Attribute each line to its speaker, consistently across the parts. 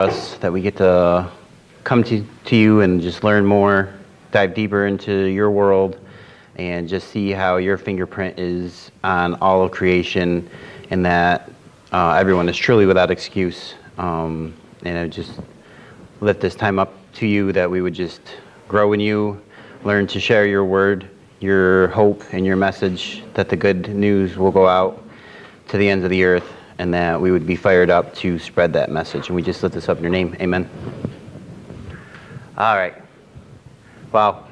Speaker 1: us that we get to come to you and just learn more, dive deeper into your world, and just see how your fingerprint is on all of creation, and that everyone is truly without excuse. And I just lift this time up to you that we would just grow in you, learn to share your word, your hope, and your message, that the good news will go out to the ends of the earth, and that we would be fired up to spread that message. And we just lift this up in your name. Amen. All right. Well,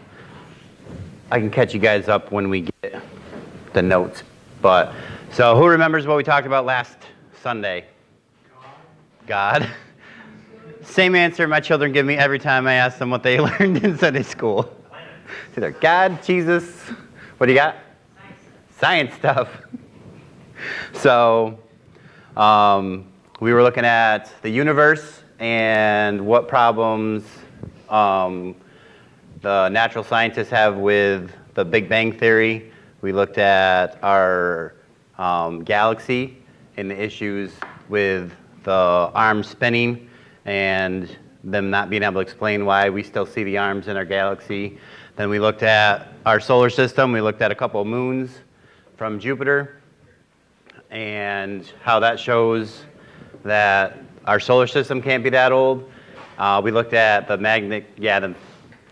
Speaker 1: I can catch you guys up when we get the notes. But so who remembers what we talked about last Sunday? God. Same answer my children give me every time I ask them what they learned in Sunday school. It's either God, Jesus, what do you got? Science stuff. So we were looking at the universe and what problems the natural scientists have with the Big Bang Theory. We looked at our galaxy and the issues with the arms spinning and them not being able to explain why we still see the arms in our galaxy. Then we looked at our solar system. We looked at a couple of moons from Jupiter and how that shows that our solar system can't be that old. We looked at the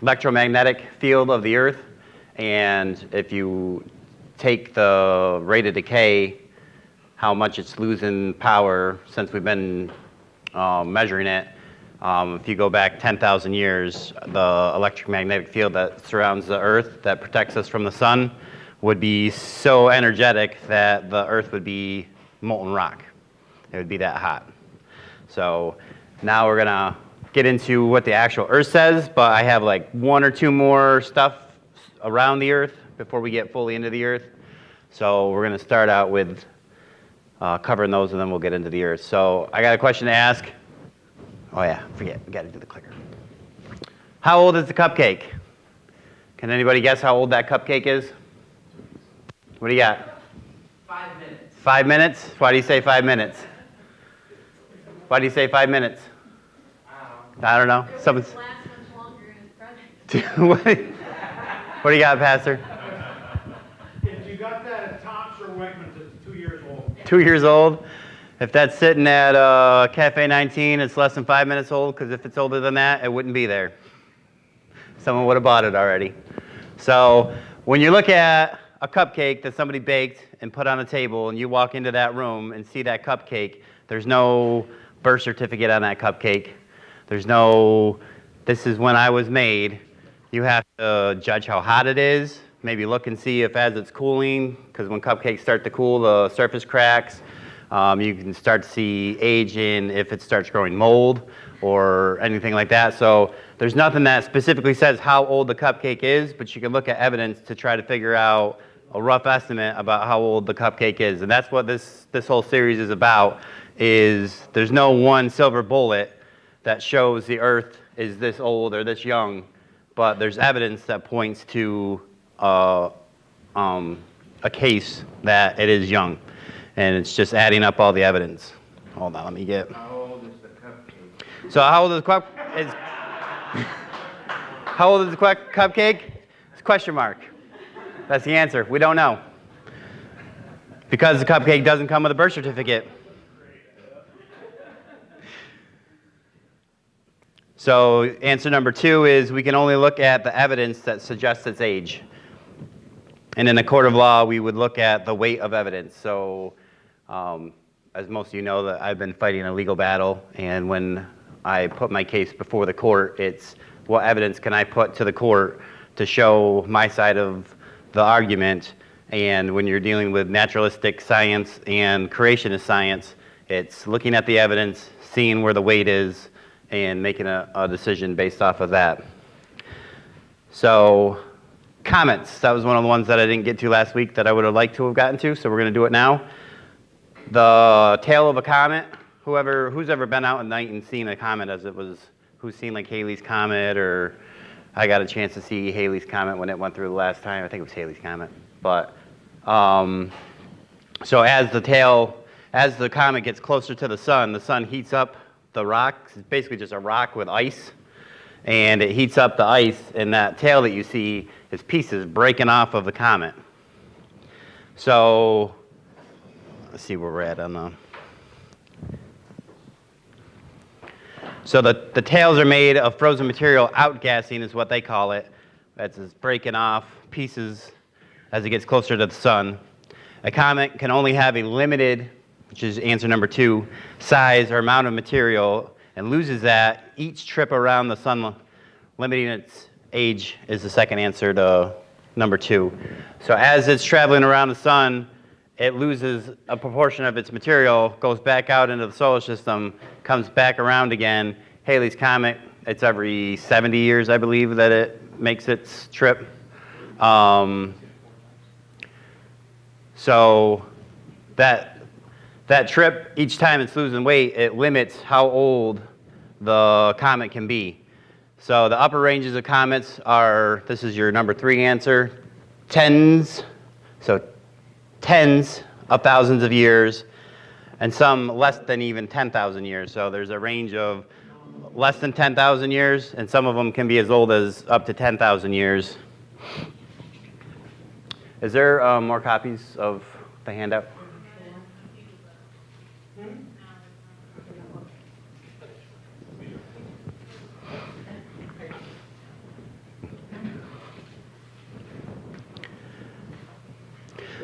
Speaker 1: electromagnetic field of the Earth, and if you take the rate of decay, how much it's losing power since we've been measuring it. If you go back 10,000 years, the electromagnetic field that surrounds the Earth, that protects us from the sun, would be so energetic that the Earth would be molten rock. It would be that hot. So now we're going to get into what the actual Earth says, but I have like one or two more stuff around the Earth before we get fully into the Earth. So we're going to start out with covering those, and then we'll get into the Earth. So I got a question to ask. Oh yeah, forget, we got to do the clicker. How old is the cupcake? Can anybody guess how old that cupcake is? What do you got?
Speaker 2: 5 minutes.
Speaker 1: 5 minutes? Why do you say 5 minutes? Why do you say 5 minutes? I don't know. Someone's.
Speaker 3: Last much longer in his present.
Speaker 1: What do you got, Pastor?
Speaker 4: If you got that at Tops or Wegmans, it's 2 years old.
Speaker 1: 2 years old. If that's sitting at Cafe 19, it's less than 5 minutes old, because if it's older than that, it wouldn't be there. Someone would have bought it already. So when you look at a cupcake that somebody baked and put on a table, and you walk into that room and see that cupcake, there's no birth certificate on that cupcake. There's no, this is when I was made. You have to judge how hot it is, maybe look and see if as it's cooling, because when cupcakes start to cool, the surface cracks. You can start to see age in if it starts growing mold or anything like that. So there's nothing that specifically says how old the cupcake is, but you can look at evidence to try to figure out a rough estimate about how old the cupcake is. And that's what this whole series is about, is there's no one silver bullet that shows the Earth is this old or this young, but there's evidence that points to a case that it is young. And it's just adding up all the evidence. Hold on, let me get.
Speaker 4: How old is the cupcake?
Speaker 1: So how old is how old is the cupcake? It's a question mark. That's the answer. We don't know. Because the cupcake doesn't come with a birth certificate. So answer number 2 is we can only look at the evidence that suggests its age. And in a court of law, we would look at the weight of evidence. So as most of you know, that I've been fighting a legal battle, and when I put my case before the court, it's what evidence can I put to the court to show my side of the argument. And when you're dealing with naturalistic science and creationist science, it's looking at the evidence, seeing where the weight is, and making a decision based off of that. So comets, that was one of the ones that I didn't get to last week that I would have liked to have gotten to, so we're going to do it now. The tail of a comet, who's ever been out at night and seen a comet as it was, who's seen like Halley's Comet, or I got a chance to see Halley's Comet when it went through the last time. I think it was Halley's Comet. But so as the comet gets closer to the sun heats up the rock is basically just a rock with ice, and it heats up the ice, and that tail that you see is pieces breaking off of the comet. So let's see where we're at on the. So the tails are made of frozen material. Outgassing is what they call it. That's just breaking off pieces as it gets closer to the sun. A comet can only have a limited, which is answer number 2, size or amount of material, and loses that each trip around the sun. Limiting its age is the second answer to number 2. So as it's traveling around the sun, it loses a proportion of its material, goes back out into the solar system, comes back around again. Halley's Comet, it's every 70 years, I believe, that it makes its trip. So that trip, each time it's losing weight, it limits how old the comet can be. So the upper ranges of comets are, this is your number 3 answer, tens of thousands of years, and some less than even 10,000 years. So there's a range of less than 10,000 years, and some of them can be as old as up to 10,000 years. Is there more copies of the handout?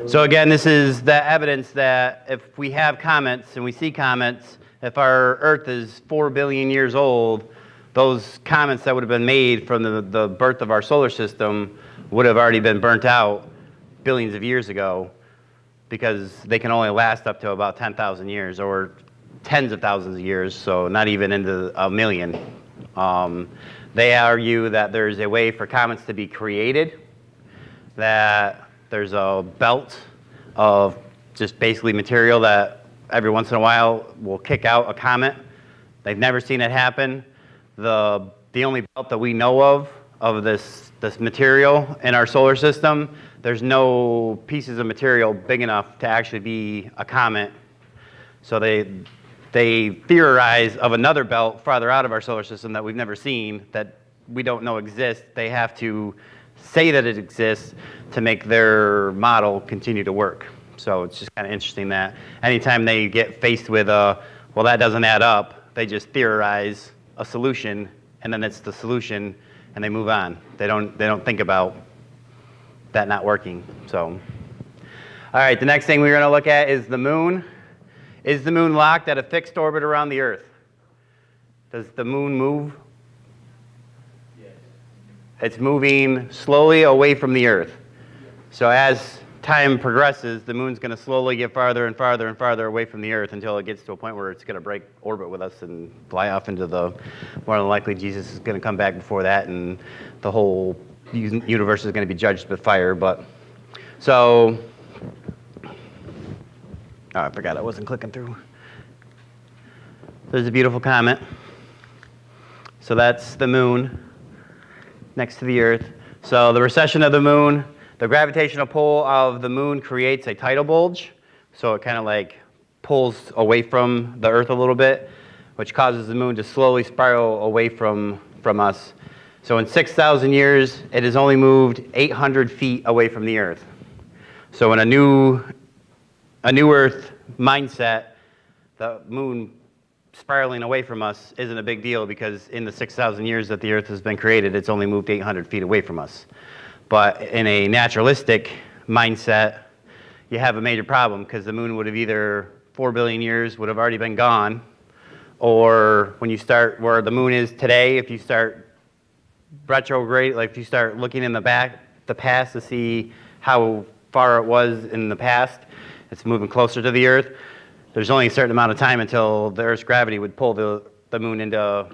Speaker 1: So again, this is the evidence that if we have comets and we see comets, if our Earth is 4 billion years old, those comets that would have been made from the birth of our solar system would have already been burnt out billions of years ago, because they can only last up to about 10,000 years or tens of thousands of years, so not even into a million. They argue that there's a way for comets to be created, that there's a belt of just basically material that every once in a while will kick out a comet. They've never seen it happen. The only belt that we know of this material in our solar system, there's no pieces of material big enough to actually be a comet. So they theorize of another belt farther out of our solar system that we've never seen, that we don't know exists. They have to say that it exists to make their model continue to work. So it's just kind of interesting that anytime they get faced with well, that doesn't add up, they just theorize a solution, and then it's the solution, and they move on. They don't think about that not working. So, all right, the next thing we're going to look at is the moon. Is the moon locked at a fixed orbit around the Earth? Does the moon move? Yes. It's moving slowly away from the Earth. So as time progresses, the moon's going to slowly get farther and farther and farther away from the Earth until it gets to a point where it's going to break orbit with us and fly off into more than likely Jesus is going to come back before that, and the whole universe is going to be judged with fire. But so, I forgot I wasn't clicking through. There's a beautiful comet. So that's the moon next to the Earth. So the recession of the moon, the gravitational pull of the moon creates a tidal bulge. So it kind of like pulls away from the Earth a little bit, which causes the moon to slowly spiral away from us. So in 6,000 years, it has only moved 800 feet away from the Earth. So in a new Earth mindset, the moon spiraling away from us isn't a big deal, because in the 6,000 years that the Earth has been created, it's only moved 800 feet away from us. But in a naturalistic mindset, you have a major problem, because the moon would have either 4 billion years would have already been gone, or when you start where the moon is today, if you start retrograde, like if you start looking in the past to see how far it was in the past, it's moving closer to the Earth. There's only a certain amount of time until the Earth's gravity would pull the moon to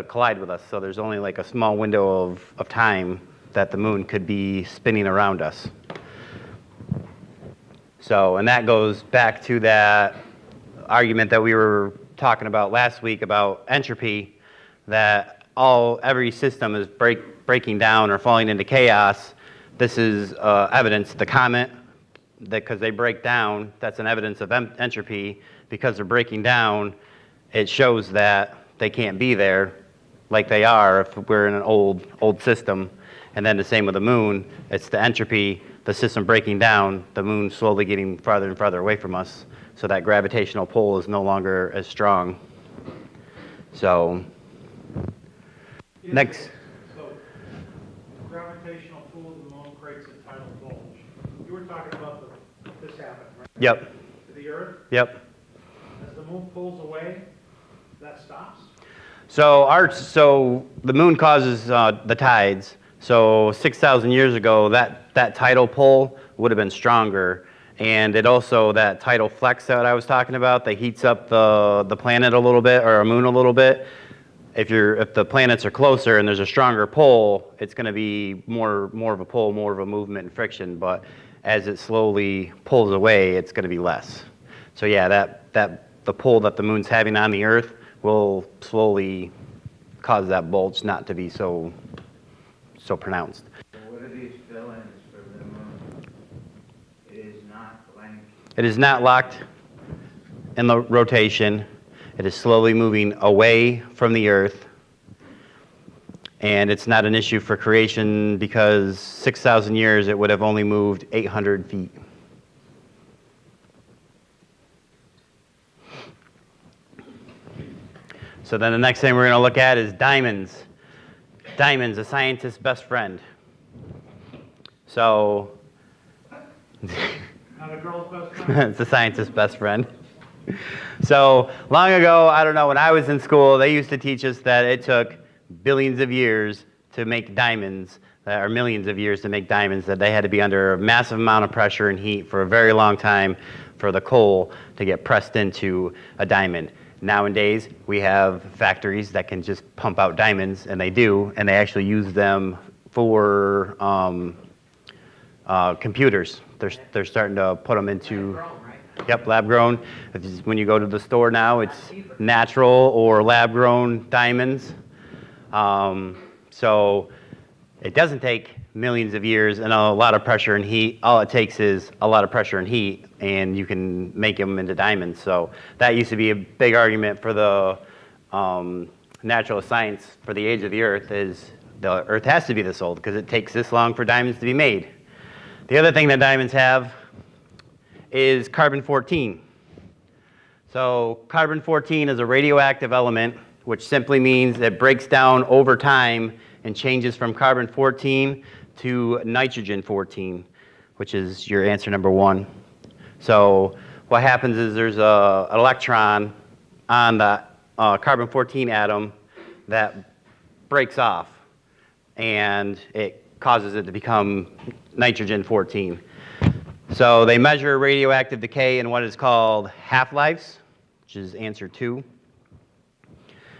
Speaker 1: collide with us. So there's only like a small window of time that the moon could be spinning around us. So, and that goes back to that argument that we were talking about last week about entropy, that every system is breaking down or falling into chaos. This is evidence. The comet, because they break down, that's an evidence of entropy. Because they're breaking down, it shows that they can't be there like they are if we're in an old system. And then the same with the moon. It's the entropy, the system breaking down, the moon slowly getting farther and farther away from us. So that gravitational pull is no longer as strong. So, next.
Speaker 4: So, gravitational pull of the moon creates a tidal bulge. You were talking about this happened, right?
Speaker 1: Yep,
Speaker 4: To the Earth,
Speaker 1: yep.
Speaker 4: as the moon pulls away, that stops?
Speaker 1: So the moon causes the tides. So 6,000 years ago, that tidal pull would have been stronger. And it also, that tidal flex that I was talking about, that heats up the planet a little bit, or a moon a little bit. If the planets are closer and there's a stronger pull, it's going to be more of a pull, more of a movement and friction. But as it slowly pulls away, it's going to be less. So yeah, the pull that the moon's having on the Earth will slowly cause that bulge not to be so pronounced.
Speaker 2: What are these fill-ins for the moon? It is not blank.
Speaker 1: It is not locked in the rotation. It is slowly moving away from the Earth. And it's not an issue for creation because 6,000 years it would have only moved 800 feet. So then the next thing we're going to look at is diamonds. Diamonds, a scientist's best friend. So,
Speaker 4: Not a girl's best friend?
Speaker 1: it's a scientist's best friend. So, long ago, I don't know, when I was in school, they used to teach us that it took billions of years to make diamonds, or millions of years to make diamonds, that they had to be under a massive amount of pressure and heat for a very long time for the coal to get pressed into a diamond. Nowadays, we have factories that can just pump out diamonds, and they do, and they actually use them for computers. They're starting to put them into...
Speaker 2: Grown, right?
Speaker 1: Yep, lab grown. When you go to the store now, it's natural or lab grown diamonds. So it doesn't take millions of years and a lot of pressure and heat. All it takes is a lot of pressure and heat, and you can make them into diamonds. So that used to be a big argument for the natural science for the age of the Earth, is the Earth has to be this old because it takes this long for diamonds to be made. The other thing that diamonds have is carbon-14. So carbon-14 is a radioactive element, which simply means it breaks down over time and changes from carbon-14 to nitrogen-14, which is your answer number 1. So what happens is there's an electron on the carbon-14 atom that breaks off, and it causes it to become nitrogen-14. So they measure radioactive decay in what is called half-lives, which is answer 2.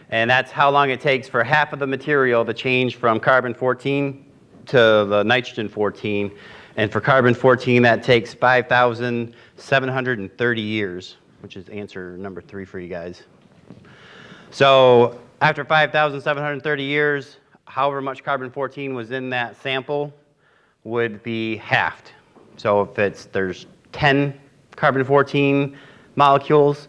Speaker 1: And that's how long it takes for half of the material to change from carbon-14 to the nitrogen-14. And for carbon-14, that takes 5,730 years, which is answer number 3 for you guys. So after 5,730 years, however much carbon-14 was in that sample would be halved. So if there's 10 carbon-14 molecules,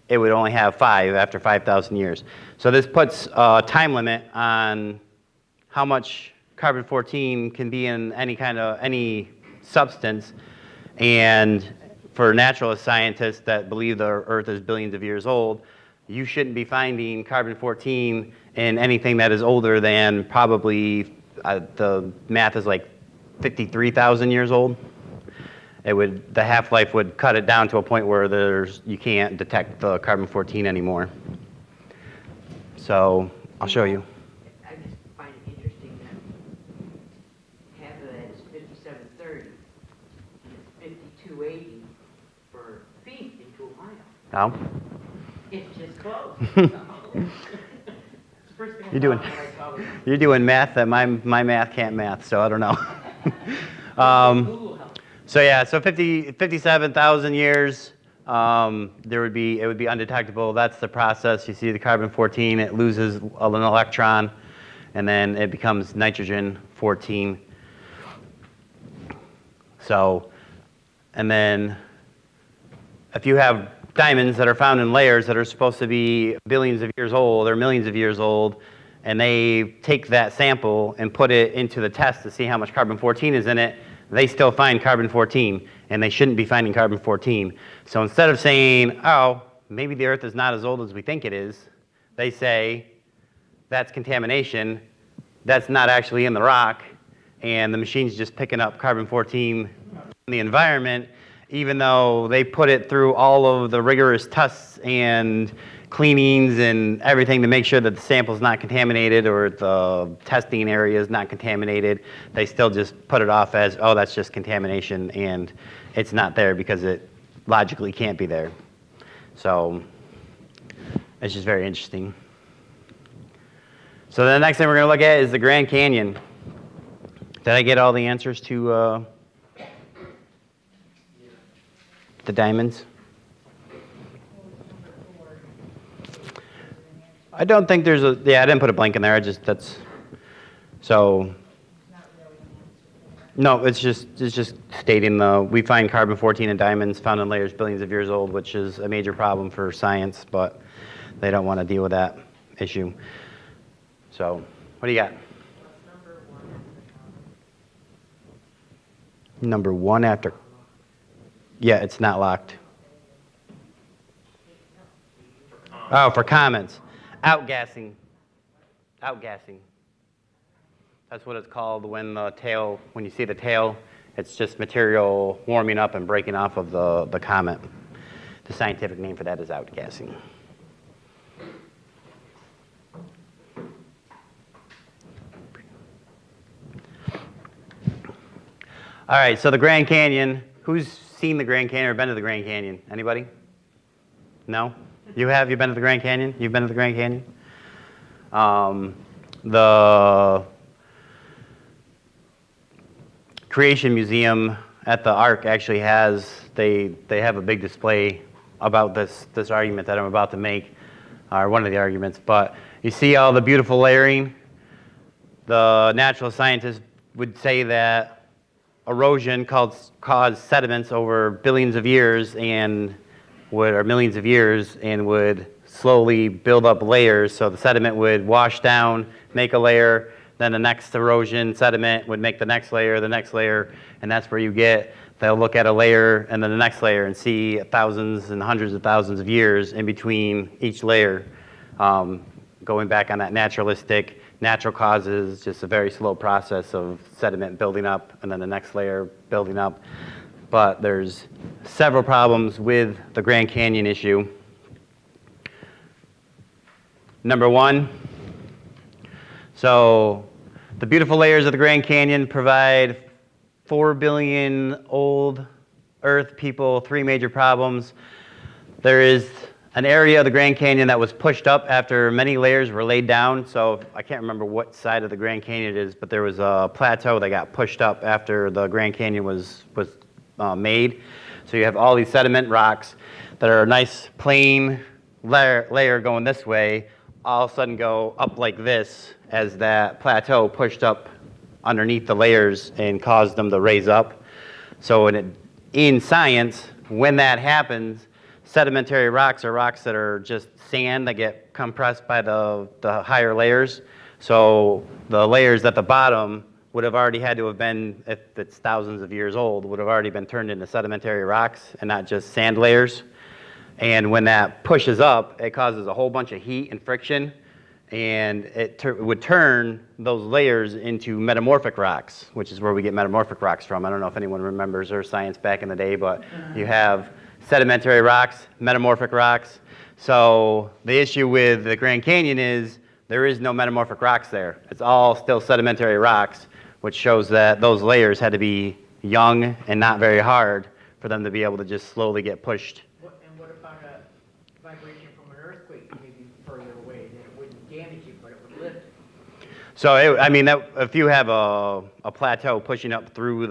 Speaker 1: it would only have 5 after 5,000 years. So this puts a time limit on how much carbon-14 can be in any substance. And for naturalist scientists that believe the Earth is billions of years old, you shouldn't be finding carbon-14 in anything that is older than probably, the math is like 53,000 years old. The half-life would cut it down to a point where you can't detect the carbon-14 anymore. So I'll show you.
Speaker 5: I just find it interesting that half of that is 5730 and it's 5280 for feet into a mile.
Speaker 1: Now,
Speaker 5: It's just close.
Speaker 1: you're doing math that my math can't math, so I don't know. So yeah, so 57,000 years, it would be undetectable. That's the process. You see the carbon-14, it loses an electron, and then it becomes nitrogen-14. So, and then if you have diamonds that are found in layers that are supposed to be billions of years old or millions of years old, and they take that sample and put it into the test to see how much carbon-14 is in it, they still find carbon-14, and they shouldn't be finding carbon-14. So instead of saying, oh, maybe the Earth is not as old as we think it is, they say, that's contamination, that's not actually in the rock, and the machine's just picking up carbon-14 in the environment, even though they put it through all of the rigorous tests and cleanings and everything to make sure that the sample's not contaminated or the testing area is not contaminated. They still just put it off as, oh, that's just contamination, and it's not there because it logically can't be there. So it's just very interesting. So the next thing we're going to look at is the Grand Canyon. Did I get all the answers to the diamonds? I don't think there's a, yeah, I didn't put a blank in there. I just, that's, so, no, it's just stating we find carbon-14 in diamonds found in layers billions of years old, which is a major problem for science, but they don't want to deal with that issue. So, what do you got? Number one after, yeah, it's not locked. Oh, for comments. Outgassing. Outgassing. That's what it's called when the tail, when you see the tail, it's just material warming up and breaking off of the comet. The scientific name for that is outgassing. All right, so the Grand Canyon. Who's seen the Grand Canyon or been to the Grand Canyon? Anybody? No? You have? You've been to the Grand Canyon? You've been to the Grand Canyon? The Creation Museum at the Ark actually has, they have a big display about this argument that I'm about to make, or one of the arguments. But you see all the beautiful layering? The natural scientists would say that erosion caused sediments over billions of years or millions of years and would slowly build up layers. So the sediment would wash down, make a layer, then the next erosion sediment would make the next layer, and that's where you get, they'll look at a layer and then the next layer and see thousands and hundreds of thousands of years in between each layer, going back on that natural causes, just a very slow process of sediment building up and then the next layer building up. But there's several problems with the Grand Canyon issue. Number one, so the beautiful layers of the Grand Canyon provide 4 billion old Earth people 3 major problems. There is an area of the Grand Canyon that was pushed up after many layers were laid down. So I can't remember what side of the Grand Canyon it is, but there was a plateau that got pushed up after the Grand Canyon was made. So you have all these sediment rocks that are a nice plain layer going this way, all of a sudden go up like this as that plateau pushed up underneath the layers and caused them to raise up. So in science, when that happens, sedimentary rocks are rocks that are just sand that get compressed by the higher layers. So the layers at the bottom would have already had to have been, if it's thousands of years old, would have already been turned into sedimentary rocks and not just sand layers. And when that pushes up, it causes a whole bunch of heat and friction, and it would turn those layers into metamorphic rocks, which is where we get metamorphic rocks from. I don't know if anyone remembers earth science back in the day, but you have sedimentary rocks, metamorphic rocks. So the issue with the Grand Canyon is there is no metamorphic rocks there. It's all still sedimentary rocks, which shows that those layers had to be young and not very hard for them to be able to just slowly get pushed.
Speaker 5: And what about a vibration from an earthquake maybe further away, that it wouldn't damage you, but it would lift it?
Speaker 1: So, if you have a plateau pushing up through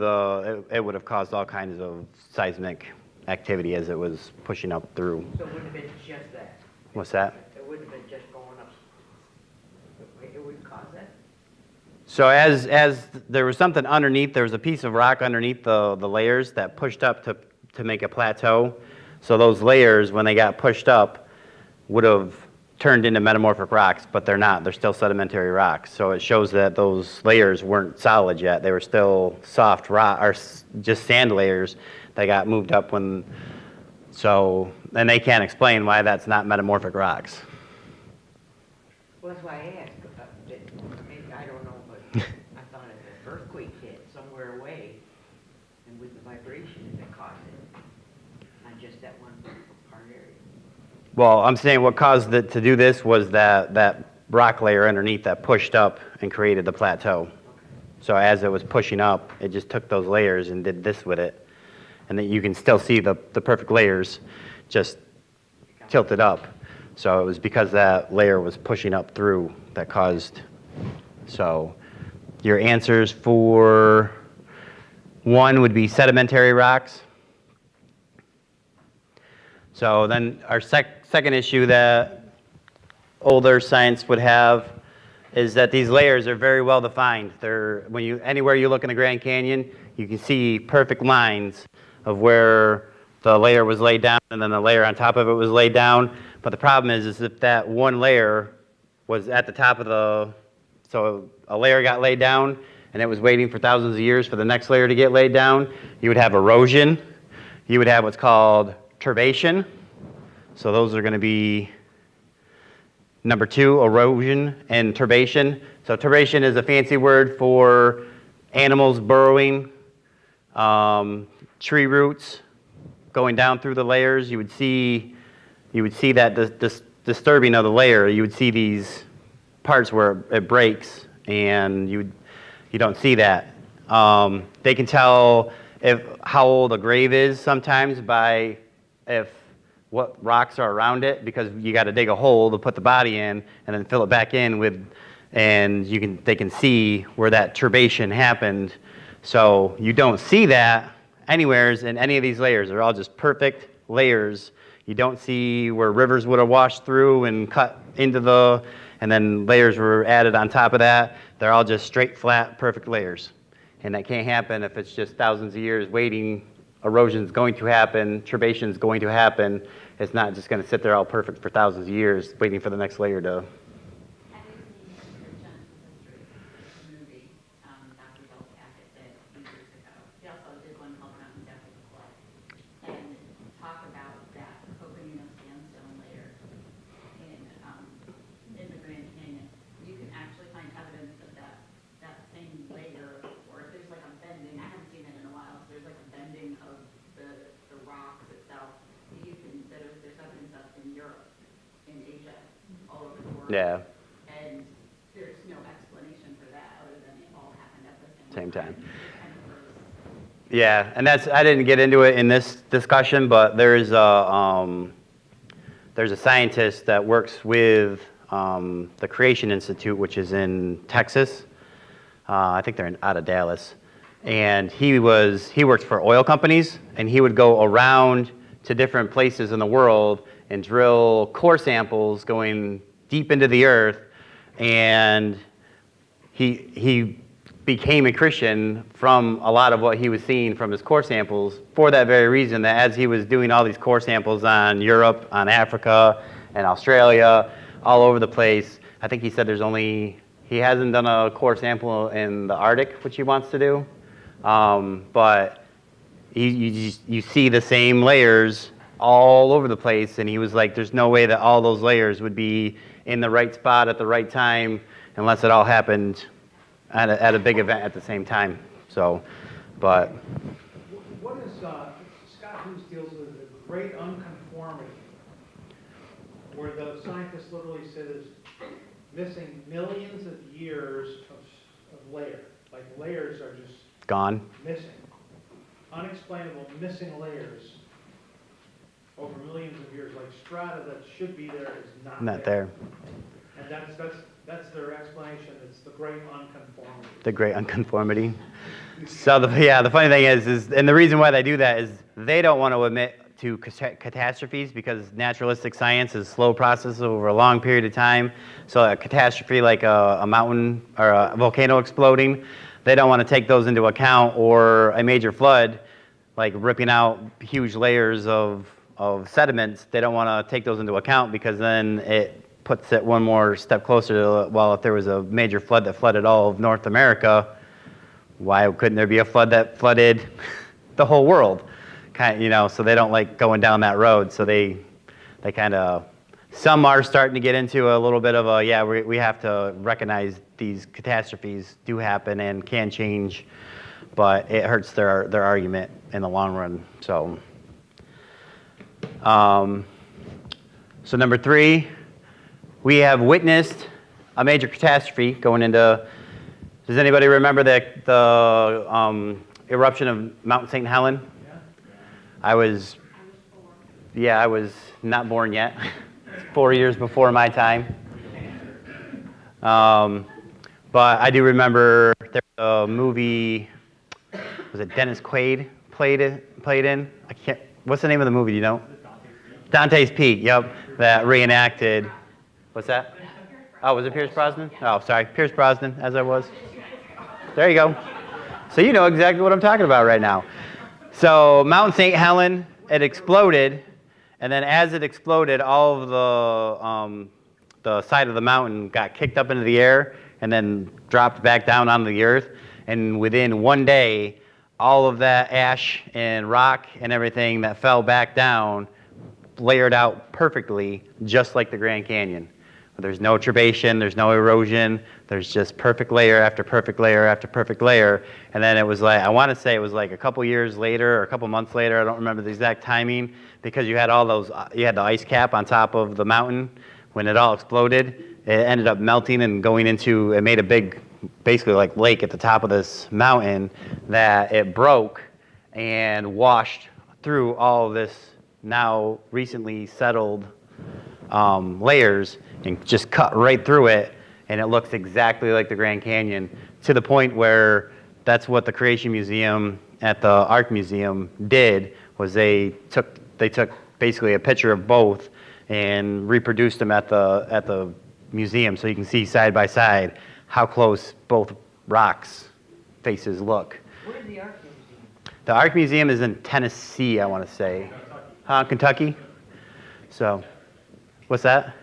Speaker 1: it would have caused all kinds of seismic activity as it was pushing up through.
Speaker 5: So it wouldn't have been just that?
Speaker 1: What's that?
Speaker 5: It wouldn't have been just going up. It wouldn't cause that?
Speaker 1: So as there was something underneath, there was a piece of rock underneath the layers that pushed up to make a plateau. So those layers, when they got pushed up, would have turned into metamorphic rocks, but they're not. They're still sedimentary rocks. So it shows that those layers weren't solid yet. They were still soft rock, or just sand layers that got moved up when, so, and they can't explain why that's not metamorphic rocks.
Speaker 5: Well, that's why I asked about it. Maybe, I don't know, but I thought if an earthquake hit somewhere away, and with the vibration that caused it, not just that one part area.
Speaker 1: Well, I'm saying what caused it to do this was that rock layer underneath that pushed up and created the plateau. So as it was pushing up, it just took those layers and did this with it. And then you can still see the perfect layers just tilted up. So it was because that layer was pushing up through that caused. So your answers for 1 would be sedimentary rocks. So then our second issue that older science would have is that these layers are very well defined. They're, anywhere you look in the Grand Canyon, you can see perfect lines of where the layer was laid down and then the layer on top of it was laid down. But the problem is if that one layer was at the top of so a layer got laid down and it was waiting for thousands of years for the next layer to get laid down, you would have erosion. You would have what's called turbation. So those are going to be number 2, erosion and turbation. So turbation is a fancy word for animals burrowing, tree roots going down through the layers. You would see that disturbing of the layer. You would see these parts where it breaks, and you don't see that. They can tell how old a grave is sometimes by what rocks are around it, because you got to dig a hole to put the body in and then fill it back in with, and they can see where that turbation happened. So you don't see that anywheres in any of these layers. They're all just perfect layers. You don't see where rivers would have washed through and cut into and then layers were added on top of that. They're all just straight, flat, perfect layers. And that can't happen if it's just thousands of years waiting. Erosion's going to happen, turbation's going to happen. It's not just going to sit there all perfect for thousands of years waiting for the next layer to.
Speaker 3: Have you seen the Genesis History movie? Dr. Bill Tackett did a few years ago. He also did one called Mountains After the Flood. And talk about that coconino sandstone layer in the Grand Canyon. You can actually find evidence of that same layer, or if there's like a bending, I haven't seen it in a while, so there's like a bending of the rocks itself. There's evidence of in Europe, in Asia, all over the world.
Speaker 1: Yeah.
Speaker 3: And there's no explanation for that other than it all happened at the
Speaker 1: Same time.
Speaker 3: Kind of was-
Speaker 1: Yeah, and I didn't get into it in this discussion, but there's a scientist that works with the Creation Institute, which is in Texas. I think they're out of Dallas. And he works for oil companies, and he would go around to different places in the world and drill core samples going deep into the earth. And he became a Christian from a lot of what he was seeing from his core samples, for that very reason, that as he was doing all these core samples on Europe, on Africa, and Australia, all over the place, I think he said he hasn't done a core sample in the Arctic, which he wants to do. But you see the same layers all over the place, and he was like, there's no way that all those layers would be in the right spot at the right time unless it all happened at a big event at the same time. So, but
Speaker 4: What is, Scott Hughes deals with the great unconformity, where the scientist literally says missing millions of years of layer. Like layers are just
Speaker 1: gone.
Speaker 4: missing. Unexplainable missing layers over millions of years, like strata that should be there is not
Speaker 1: there.
Speaker 4: And that's their explanation. It's the great unconformity.
Speaker 1: The great unconformity. So the funny thing is, and the reason why they do that is they don't want to admit to catastrophes, because naturalistic science is a slow process over a long period of time. So a catastrophe like a mountain or a volcano exploding, they don't want to take those into account, or a major flood, like ripping out huge layers of of sediments, they don't want to take those into account because then it puts it one more step closer to, well, if there was a major flood that flooded all of North America, why couldn't there be a flood that flooded the whole world? So they don't like going down that road. So they kind of, some are starting to get into a little bit of a, yeah, we have to recognize these catastrophes do happen and can change, but it hurts their argument in the long run. So, so number 3, we have witnessed a major catastrophe going into. Does anybody remember the eruption of Mount St. Helen? I was not born yet. 4 years before my time. But I do remember there was a movie. Was it Dennis Quaid played in? I can't. What's the name of the movie? Do you know? Dante's Peak. Yep. That reenacted. What's that? Oh, was it Pierce Brosnan? Oh, sorry, Pierce Brosnan, as I was. There you go. So you know exactly what I'm talking about right now. So Mount St. Helen, it exploded, and then as it exploded, all of the side of the mountain got kicked up into the air and then dropped back down onto the earth. And within one day, all of that ash and rock and everything that fell back down layered out perfectly, just like the Grand Canyon. There's no turbation, there's no erosion, there's just perfect layer after perfect layer after perfect layer. And then it was like, I want to say it was like a couple years later or a couple months later, I don't remember the exact timing, because you had all those, you had the ice cap on top of the mountain. When it all exploded, it ended up melting and going into, it made a big, basically like lake at the top of this mountain that it broke and washed through all of this now recently settled layers and just cut right through it, and it looks exactly like the Grand Canyon, to the point where that's what the Creation Museum at the Art Museum did, was they took basically a picture of both and reproduced them at the museum, so you can see side by side how close both rocks faces look.
Speaker 5: Where's the Art Museum?
Speaker 1: The Art Museum is in Tennessee, I want to say. Kentucky? So, what's that?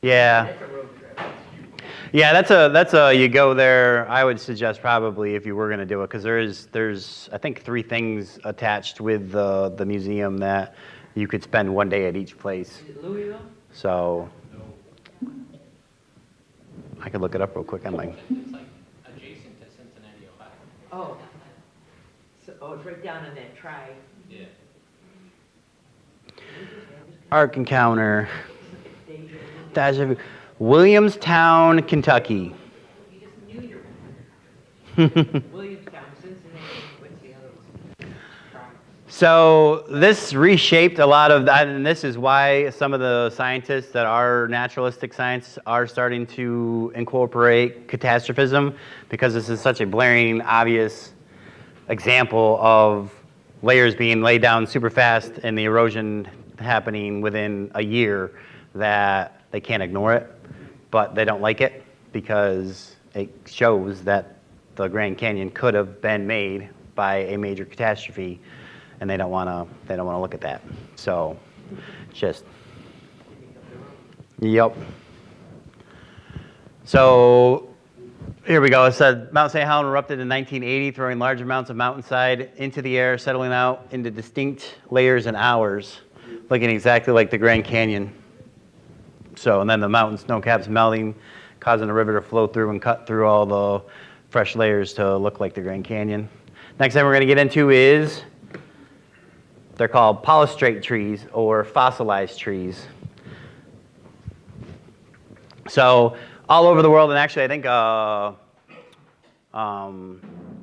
Speaker 1: Yeah.
Speaker 5: That's a road trip.
Speaker 1: Yeah, that's a you go there. I would suggest probably if you were going to do it, because there's I think 3 things attached with the museum that you could spend one day at each place.
Speaker 5: Is it Louisville?
Speaker 1: So I could look it up real quick on my.
Speaker 6: It's like adjacent to Cincinnati, Ohio.
Speaker 5: Oh. So, it's right down in that tri.
Speaker 6: Yeah.
Speaker 1: Ark Encounter. Deja vu. Williamstown, Kentucky.
Speaker 3: You just knew you were
Speaker 5: Williamstown, Cincinnati, what's the other one? Tri.
Speaker 1: So this reshaped a lot of that, and this is why some of the scientists that are naturalistic science are starting to incorporate catastrophism, because this is such a blaring, obvious example of layers being laid down super fast and the erosion happening within a year that they can't ignore it, but they don't like it because it shows that the Grand Canyon could have been made by a major catastrophe, and they don't want to look at that. So, just yep. So here we go. It said Mount St. Helens erupted in 1980, throwing large amounts of mountainside into the air, settling out into distinct layers in hours, looking exactly like the Grand Canyon. So, and then the mountain snow caps melting, causing the river to flow through and cut through all the fresh layers to look like the Grand Canyon. Next thing we're going to get into is, they're called polystrate trees or fossilized trees. So all over the world, and actually I think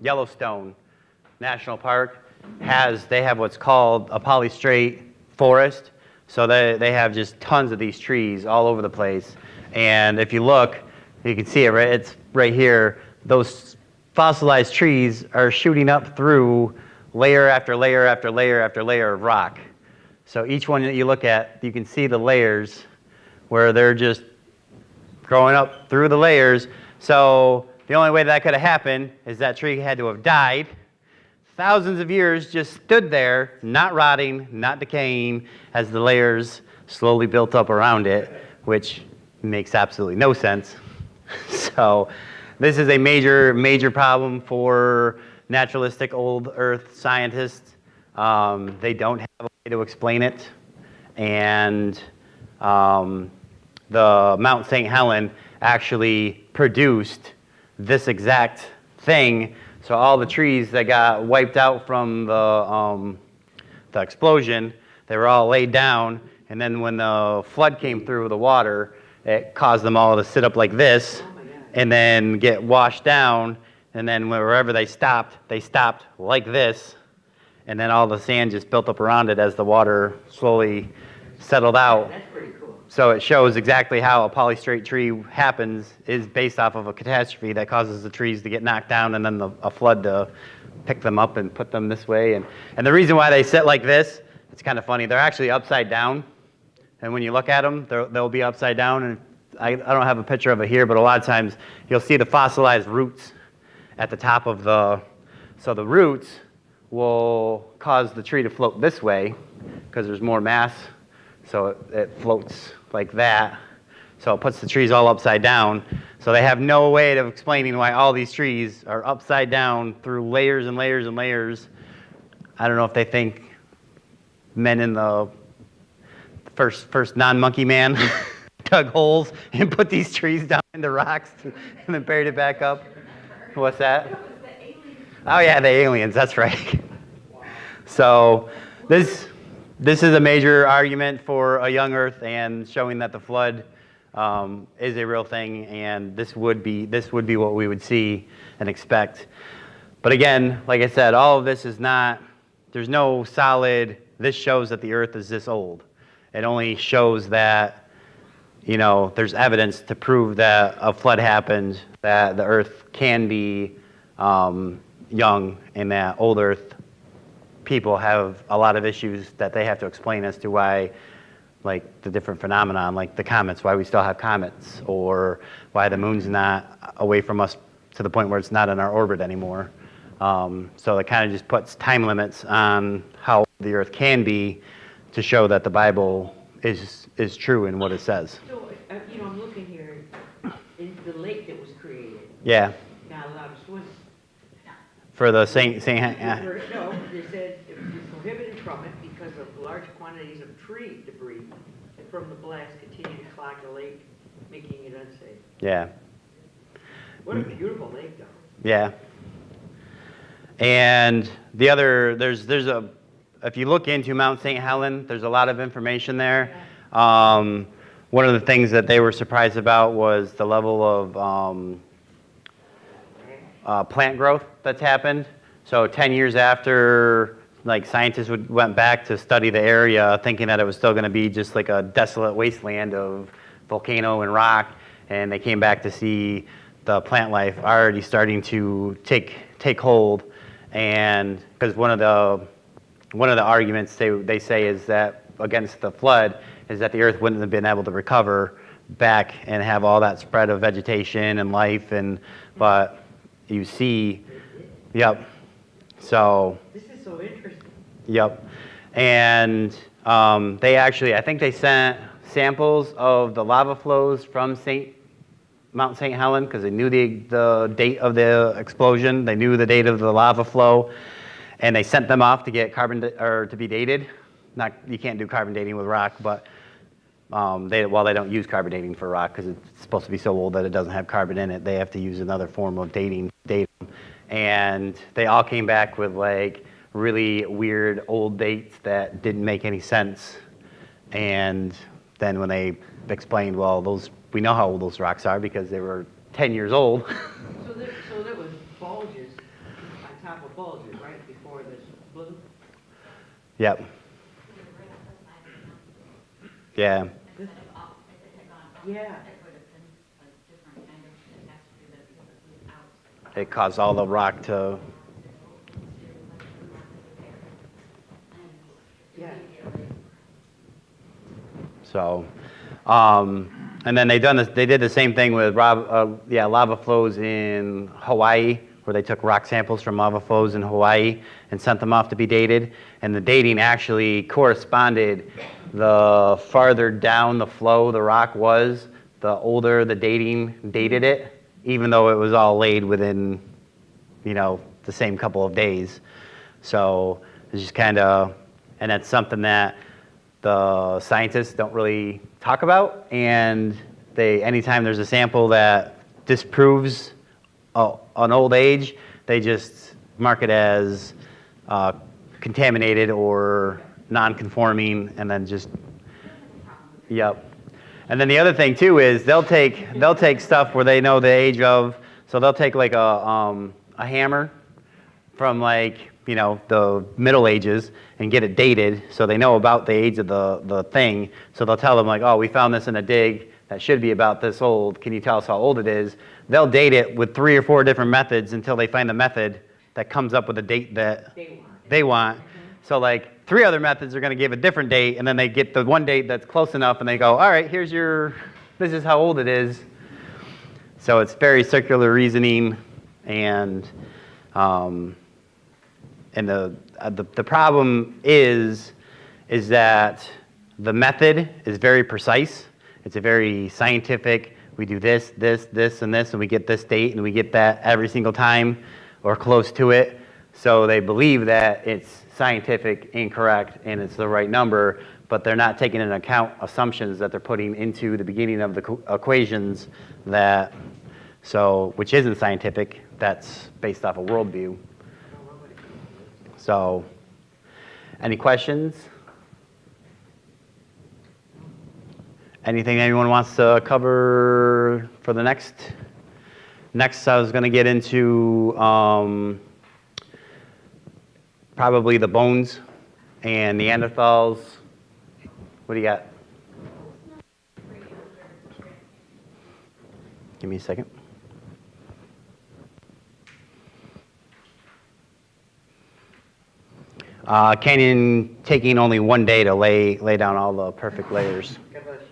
Speaker 1: Yellowstone National Park they have what's called a polystrate forest. So they have just tons of these trees all over the place. And if you look, you can see it, right? It's right here. Those fossilized trees are shooting up through layer after layer after layer after layer of rock. So each one that you look at, you can see the layers where they're just growing up through the layers. So the only way that could have happened is that tree had to have died, thousands of years just stood there, not rotting, not decaying, as the layers slowly built up around it, which makes absolutely no sense. So this is a major, major problem for naturalistic old Earth scientists. They don't have a way to explain it. And the Mount St. Helen actually produced this exact thing. So all the trees that got wiped out from the explosion, they were all laid down. And then when the flood came through the water, it caused them all to sit up like this and then get washed down. And then wherever they stopped like this. And then all the sand just built up around it as the water slowly settled out.
Speaker 5: That's pretty cool.
Speaker 1: So it shows exactly how a polystrate tree happens, is based off of a catastrophe that causes the trees to get knocked down and then a flood to pick them up and put them this way. And the reason why they sit like this, it's kind of funny, they're actually upside down. And when you look at them, they'll be upside down. And I don't have a picture of it here, but a lot of times you'll see the fossilized roots at the top of so the roots will cause the tree to float this way because there's more mass. So it floats like that. So it puts the trees all upside down. So they have no way of explaining why all these trees are upside down through layers and layers and layers. I don't know if they think men in the first non-monkey man dug holes and put these trees down into rocks and then buried it back up. What's that? Oh yeah, the aliens, that's right. So this is a major argument for a young Earth and showing that the flood is a real thing, and this would be what we would see and expect. But again, like I said, all of this is not, there's no solid, this shows that the Earth is this old. It only shows that, there's evidence to prove that a flood happened, that the Earth can be young, and that old Earth people have a lot of issues that they have to explain as to why, like the different phenomenon, like the comets, why we still have comets, or why the moon's not away from us to the point where it's not in our orbit anymore. So it kind of just puts time limits on how the Earth can be to show that the Bible is true in what it says.
Speaker 5: So, I'm looking here, in the lake that was created,
Speaker 1: Yeah,
Speaker 5: not allowed to swim.
Speaker 1: for the Saint.
Speaker 5: No, they said it was prohibited from it because of large quantities of tree debris from the blast continue to clog the lake, making it unsafe.
Speaker 1: Yeah,
Speaker 5: What a beautiful lake, though.
Speaker 1: yeah. And the other, if you look into Mount St. Helen, there's a lot of information there. One of the things that they were surprised about was the level of plant growth that's happened. So 10 years after, scientists went back to study the area, thinking that it was still going to be just like a desolate wasteland of volcano and rock, and they came back to see the plant life already starting to take hold. And because one of the arguments they say is that against the flood is that the Earth wouldn't have been able to recover back and have all that spread of vegetation and life, but you see, yep. So.
Speaker 5: This is so interesting.
Speaker 1: Yep. And they actually, I think they sent samples of the lava flows from Mount St. Helen because they knew the date of the explosion. They knew the date of the lava flow, and they sent them off to get to be dated. You can't do carbon dating with rock, but they don't use carbon dating for rock because it's supposed to be so old that it doesn't have carbon in it. They have to use another form of dating. And they all came back with really weird old dates that didn't make any sense. And then when they explained, we know how old those rocks are because they were 10 years old.
Speaker 5: So there was bulges on top of bulges, right, before this blew?
Speaker 1: Yep. Yeah.
Speaker 5: Yeah.
Speaker 1: It caused all the rock to.
Speaker 5: Yeah.
Speaker 1: So, and then they did the same thing with lava flows in Hawaii, where they took rock samples from lava flows in Hawaii and sent them off to be dated. And the dating actually corresponded. The farther down the flow the rock was, the older the dating dated it, even though it was all laid within, the same couple of days. So it's just kind of, and that's something that the scientists don't really talk about. And anytime there's a sample that disproves an old age, they just mark it as contaminated or non-conforming, and then just, yep. And then the other thing too is they'll take stuff where they know the age of, so they'll take like a hammer from the Middle Ages and get it dated, so they know about the age of the thing. So they'll tell them oh, we found this in a dig that should be about this old. Can you tell us how old it is? They'll date it with 3 or 4 different methods until they find the method that comes up with a date that they want. So 3 other methods are going to give a different date, and then they get the one date that's close enough, and they go, all right, this is how old it is. So it's very circular reasoning, and the problem is that the method is very precise. It's a very scientific, we do this, this, this, and this, and we get this date, and we get that every single time, or close to it. So they believe that it's scientific, incorrect, and it's the right number, but they're not taking into account assumptions that they're putting into the beginning of the equations which isn't scientific, that's based off a worldview. So, any questions? Anything anyone wants to cover for the next? Next, I was going to get into probably the bones and Neanderthals. What do you got? Give me a second. Canyon taking only one day to lay down all the perfect layers.
Speaker 5: God bless you.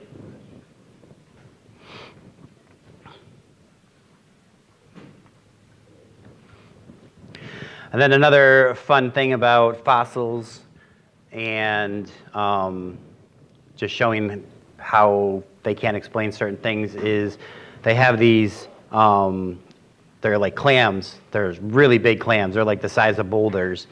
Speaker 1: And then another fun thing about fossils and just showing how they can't explain certain things is they have these, they're like clams. They're really big clams. They're like the size of boulders,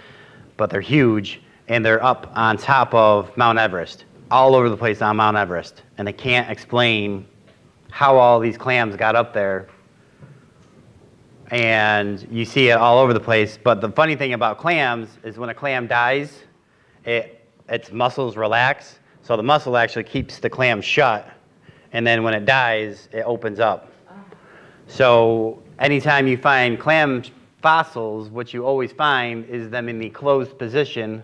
Speaker 1: but they're huge, and they're up on top of Mount Everest, all over the place on Mount Everest. And they can't explain how all these clams got up there. And you see it all over the place. But the funny thing about clams is when a clam dies, its muscles relax. So the muscle actually keeps the clam shut. And then when it dies, it opens up. So anytime you find clam fossils, what you always find is them in the closed position,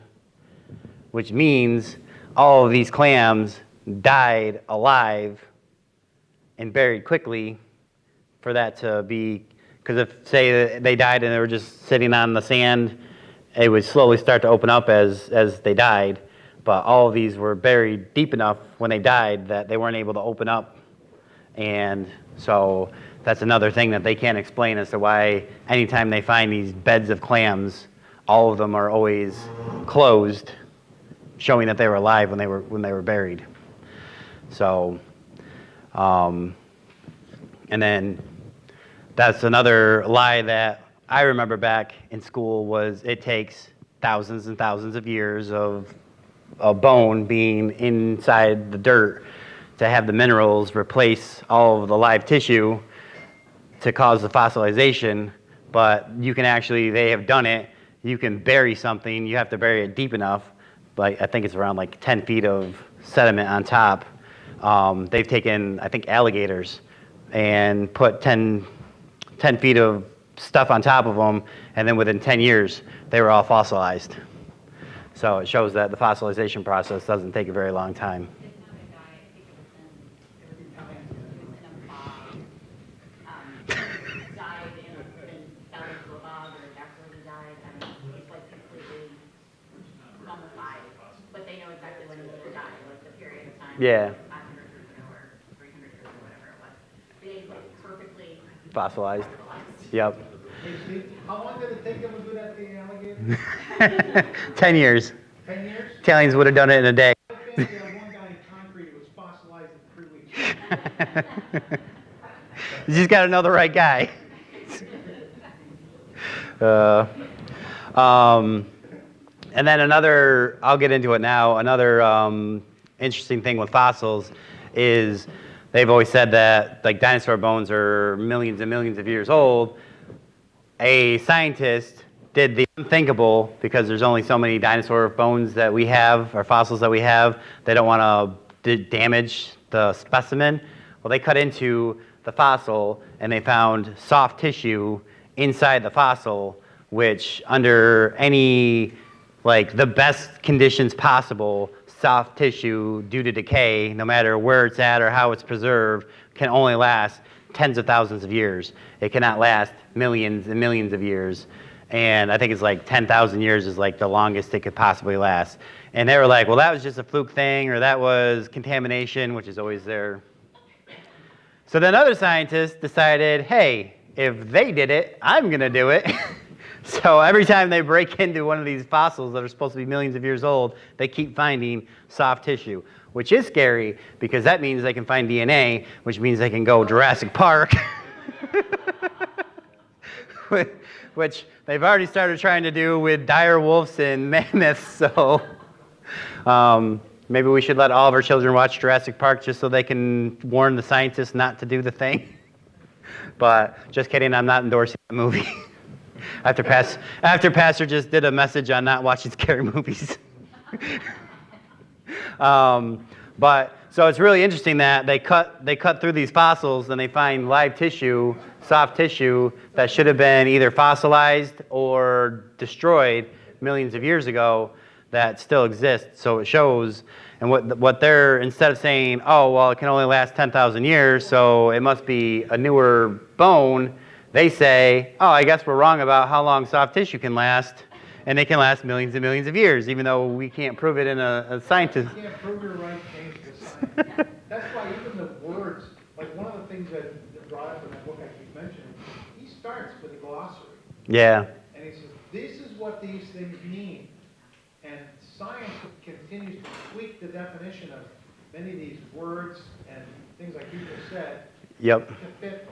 Speaker 1: which means all of these clams died alive and buried quickly for that to be, because if, say, they died and they were just sitting on the sand, it would slowly start to open up as they died. But all of these were buried deep enough when they died that they weren't able to open up. And so that's another thing that they can't explain as to why anytime they find these beds of clams, all of them are always closed, showing that they were alive when they were buried. So, and then that's another lie that I remember back in school was it takes thousands and thousands of years of a bone being inside the dirt to have the minerals replace all of the live tissue to cause the fossilization. But you can actually, they have done it, you can bury something, you have to bury it deep enough, like I think it's around like 10 feet of sediment on top. They've taken, I think, alligators and put 10 feet of stuff on top of them, and then within 10 years, they were all fossilized. So it shows that the fossilization process doesn't take a very long time.
Speaker 3: There's another guy, I think it was in a bog, died and fell into a bog, or that's where he died. I mean, he's like completely mummified, but they know exactly when he died, like the period of time.
Speaker 1: Yeah.
Speaker 3: 500 years ago or 300 years or whatever it was. They like perfectly
Speaker 1: Fossilized. Yep.
Speaker 4: Hey, Steve, how long did it take them to do that to the alligator?
Speaker 1: 10 years.
Speaker 4: 10 years?
Speaker 1: Italians would have done it in a day.
Speaker 4: I think one guy in concrete was fossilized in 3 weeks.
Speaker 1: You just got to know the right guy. And then another, I'll get into it now, another interesting thing with fossils is they've always said that like dinosaur bones are millions and millions of years old. A scientist did the unthinkable because there's only so many dinosaur bones that we have, or fossils that we have. They don't want to damage the specimen. Well, they cut into the fossil and they found soft tissue inside the fossil, which under any, like the best conditions possible, soft tissue due to decay, no matter where it's at or how it's preserved, can only last tens of thousands of years. It cannot last millions and millions of years. And I think it's like 10,000 years is like the longest it could possibly last. And they were like, well, that was just a fluke thing, or that was contamination, which is always there. So then other scientists decided, hey, if they did it, I'm going to do it. So every time they break into one of these fossils that are supposed to be millions of years old, they keep finding soft tissue, which is scary because that means they can find DNA, which means they can go Jurassic Park, which they've already started trying to do with dire wolves and mammoths. So maybe we should let all of our children watch Jurassic Park just so they can warn the scientists not to do the thing. But just kidding, I'm not endorsing the movie. After Pastor just did a message on not watching scary movies. But so it's really interesting that they cut through these fossils and they find live tissue, soft tissue that should have been either fossilized or destroyed millions of years ago that still exists. So it shows, and what they're, instead of saying, oh, well, it can only last 10,000 years, so it must be a newer bone, they say, oh, I guess we're wrong about how long soft tissue can last, and it can last millions and millions of years, even though we can't prove it in a scientist.
Speaker 4: You can't prove your right case to science. That's why even the words, like one of the things that brought up in that book I keep mentioning, he starts with a glossary.
Speaker 1: Yeah.
Speaker 4: And he says, this is what these things mean. And science continues to tweak the definition of many of these words and things like you just said.
Speaker 1: Yep.
Speaker 4: To fit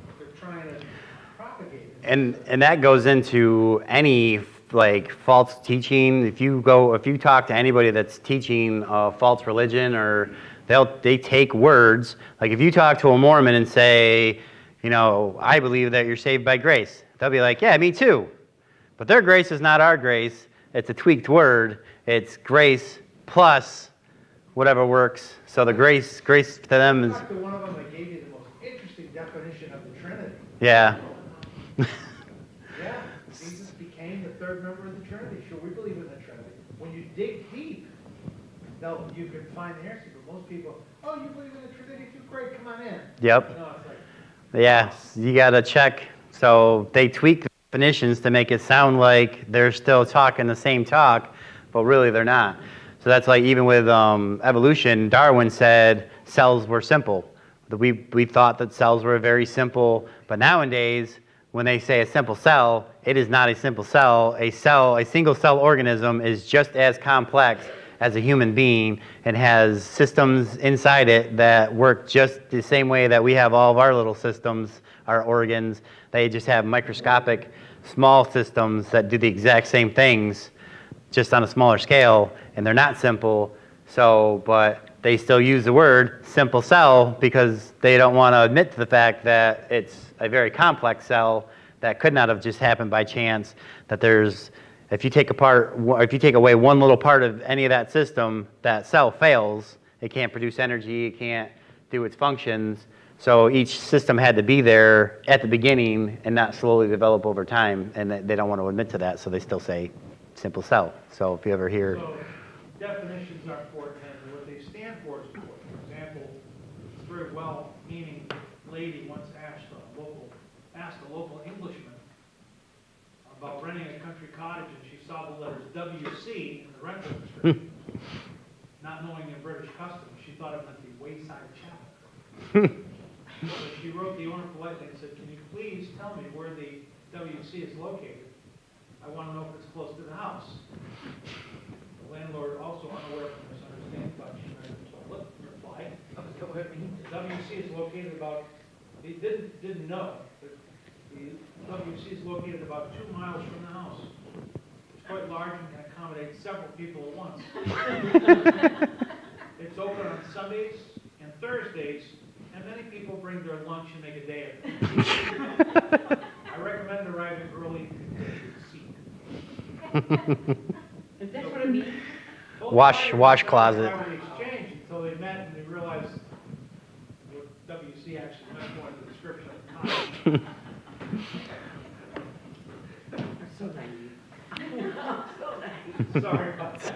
Speaker 4: what they're trying to propagate.
Speaker 1: And that goes into any like false teaching. If you talk to anybody that's teaching a false religion, or they take words. Like if you talk to a Mormon and say, you know, I believe that you're saved by grace, they'll be like, yeah, me too. But their grace is not our grace. It's a tweaked word. It's grace plus whatever works. So the grace to them is.
Speaker 4: I talked to one of them that gave you the most interesting definition of the Trinity.
Speaker 1: Yeah.
Speaker 4: Yeah, Jesus became the third member of the Trinity. Sure, we believe in the Trinity. When you dig deep, you can find the answer. But most people, oh, you believe in the Trinity too? Great, come on in.
Speaker 1: Yep.
Speaker 4: You know, it's like,
Speaker 1: Yeah, you got to check. So they tweak the definitions to make it sound like they're still talking the same talk, but really they're not. So that's like even with evolution, Darwin said cells were simple. We thought that cells were very simple, but nowadays, when they say a simple cell, it is not a simple cell. A single cell organism is just as complex as a human being and has systems inside it that work just the same way that we have all of our little systems, our organs. They just have microscopic, small systems that do the exact same things, just on a smaller scale, and they're not simple. But they still use the word simple cell because they don't want to admit to the fact that it's a very complex cell that could not have just happened by chance, that if you take away one little part of any of that system, that cell fails. It can't produce energy, it can't do its functions. So each system had to be there at the beginning and not slowly develop over time, and they don't want to admit to that, so they still say simple cell. So if you ever hear...
Speaker 4: So definitions are important, and what they stand for is important. For example, this very well-meaning lady once asked a local Englishman about renting a country cottage, and she saw the letters WC in the rental description. Not knowing their British customs, she thought it meant the Wayside Chapel. But she wrote the owner politely and said, can you please tell me where the WC is located? I want to know if it's close to the house. The landlord, also unaware from this understanding about she replied, the WC is located about, he didn't know, but the WC is located about 2 miles from the house. It's quite large and can accommodate several people at once. It's open on Sundays and Thursdays, and many people bring their lunch and make a day of it. I recommend arriving early to take your seat.
Speaker 5: Is that what it means?
Speaker 4: Both
Speaker 1: Wash
Speaker 4: parties
Speaker 1: closet.
Speaker 4: probably exchanged until they met and they realized what WC actually meant more than the description at the time.
Speaker 5: You're so naive. So naive.
Speaker 4: Sorry about that.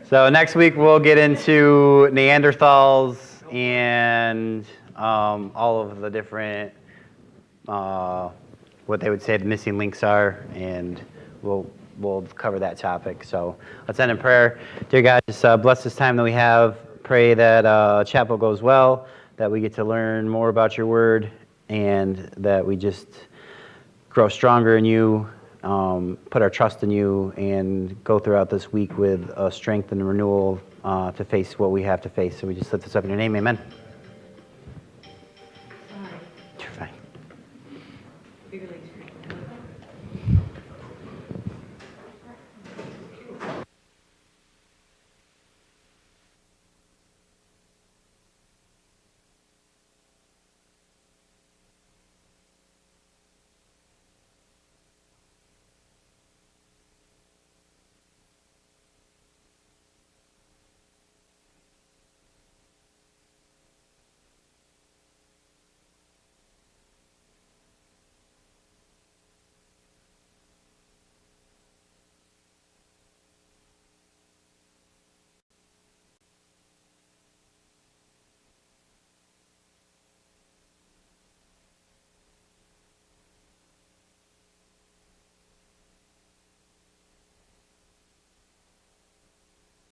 Speaker 1: So next week we'll get into Neanderthals and all of the different, what they would say the missing links are, and we'll cover that topic. So let's end in prayer. Dear God, just bless this time that we have. Pray that chapel goes well, that we get to learn more about your word, and that we just grow stronger in you, put our trust in you, and go throughout this week with strength and renewal to face what we have to face. So we just lift this up in your name. Amen.
Speaker 5: Sorry.
Speaker 1: You're fine.
Speaker 5: Bigger legs.